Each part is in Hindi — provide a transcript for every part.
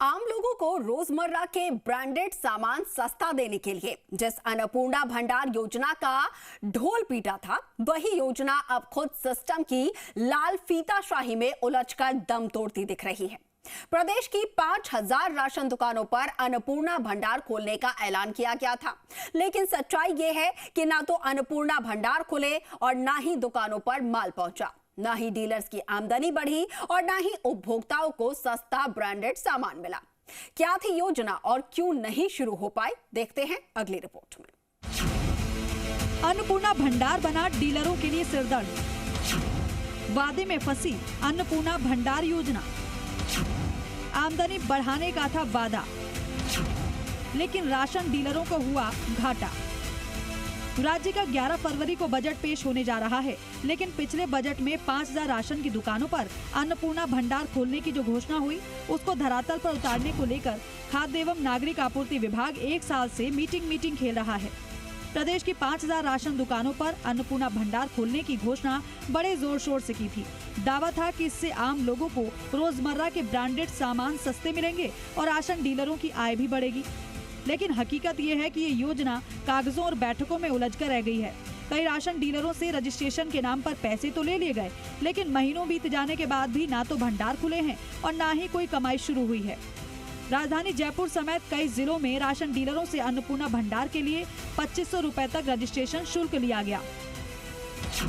आम लोगों को रोजमर्रा के ब्रांडेड सामान सस्ता देने के लिए जिस अन्नपूर्णा भंडार योजना का ढोल पीटा था, वही योजना अब खुद सिस्टम की लाल फीताशाही में उलझकर दम तोड़ती दिख रही है। प्रदेश की 5000 राशन दुकानों पर अन्नपूर्णा भंडार खोलने का ऐलान किया गया था, लेकिन सच्चाई ये है कि ना तो अन्नपूर्णा भंडार खुले और ना ही दुकानों पर माल पहुंचा, ना ही डीलर्स की आमदनी बढ़ी और ना ही उपभोक्ताओं को सस्ता ब्रांडेड सामान मिला। क्या थी योजना और क्यों नहीं शुरू हो पाई, देखते हैं अगली रिपोर्ट में। अन्नपूर्णा भंडार बना डीलरों के लिए सिरदर्द, वादे में फंसी अन्नपूर्णा भंडार योजना। आमदनी बढ़ाने का था वादा, लेकिन राशन डीलरों को हुआ घाटा। राज्य का 11 फरवरी को बजट पेश होने जा रहा है, लेकिन पिछले बजट में 5000 राशन की दुकानों पर अन्नपूर्णा भंडार खोलने की जो घोषणा हुई, उसको धरातल पर उतारने को लेकर खाद्य एवं नागरिक आपूर्ति विभाग 1 साल से मीटिंग खेल रहा है। प्रदेश की 5000 राशन दुकानों पर अन्नपूर्णा भंडार खोलने की घोषणा बड़े जोर शोर से की थी। दावा था कि इससे आम लोगों को रोजमर्रा के ब्रांडेड सामान सस्ते मिलेंगे और राशन डीलरों की आय भी बढ़ेगी। लेकिन हकीकत ये है कि ये योजना कागजों और बैठकों में उलझकर रह गई है। कई राशन डीलरों से रजिस्ट्रेशन के नाम पर पैसे तो ले लिए गए, लेकिन महीनों बीत जाने के बाद भी ना तो भंडार खुले हैं और ना ही कोई कमाई शुरू हुई है। राजधानी जयपुर समेत कई जिलों में राशन डीलरों से अन्नपूर्णा भंडार के लिए 2500 रुपए तक रजिस्ट्रेशन शुल्क लिया गया।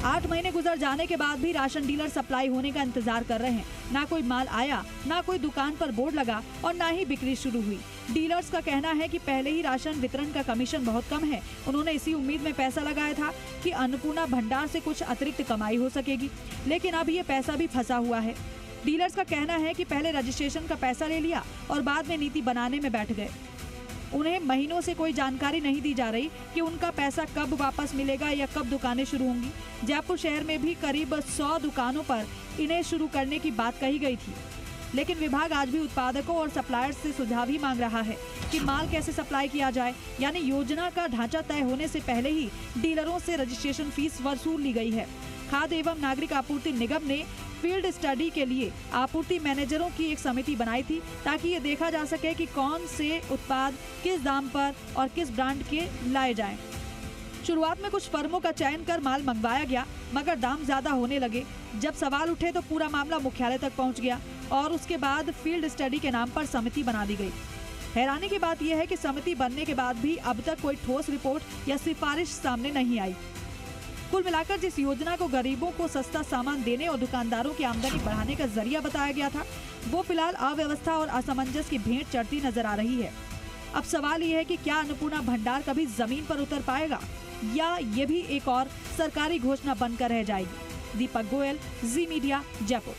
8 महीने गुजर जाने के बाद भी राशन डीलर सप्लाई होने का इंतजार कर रहे हैं। ना कोई माल आया, ना कोई दुकान पर बोर्ड लगा और ना ही बिक्री शुरू हुई। डीलर्स का कहना है कि पहले ही राशन वितरण का कमीशन बहुत कम है। उन्होंने इसी उम्मीद में पैसा लगाया था कि अन्नपूर्णा भंडार से कुछ अतिरिक्त कमाई हो सकेगी, लेकिन अब ये पैसा भी फंसा हुआ है। डीलर्स का कहना है कि पहले रजिस्ट्रेशन का पैसा ले लिया और बाद में नीति बनाने में बैठ गए। उन्हें महीनों से कोई जानकारी नहीं दी जा रही कि उनका पैसा कब वापस मिलेगा या कब दुकानें शुरू होंगी। जयपुर शहर में भी करीब 100 दुकानों पर इन्हें शुरू करने की बात कही गई थी, लेकिन विभाग आज भी उत्पादकों और सप्लायर्स से सुझाव ही मांग रहा है कि माल कैसे सप्लाई किया जाए। यानी योजना का ढांचा तय होने से पहले ही डीलरों से रजिस्ट्रेशन फीस वसूल ली गई है। खाद्य एवं नागरिक आपूर्ति निगम ने फील्ड स्टडी के लिए आपूर्ति मैनेजरों की एक समिति बनाई थी, ताकि ये देखा जा सके कि कौन से उत्पाद किस दाम पर और किस ब्रांड के लाए जाएं। शुरुआत में कुछ फर्मों का चयन कर माल मंगवाया गया, मगर दाम ज्यादा होने लगे। जब सवाल उठे तो पूरा मामला मुख्यालय तक पहुंच गया और उसके बाद फील्ड स्टडी के नाम पर समिति बना दी गई। हैरानी की बात यह है कि समिति बनने के बाद भी अब तक कोई ठोस रिपोर्ट या सिफारिश सामने नहीं आई। कुल मिलाकर जिस योजना को गरीबों को सस्ता सामान देने और दुकानदारों की आमदनी बढ़ाने का जरिया बताया गया था, वो फिलहाल अव्यवस्था और असमंजस की भेंट चढ़ती नजर आ रही है। अब सवाल ये है कि क्या अन्नपूर्णा भंडार कभी जमीन पर उतर पाएगा या ये भी एक और सरकारी घोषणा बनकर रह जाएगी। दीपक गोयल, जी मीडिया, जयपुर।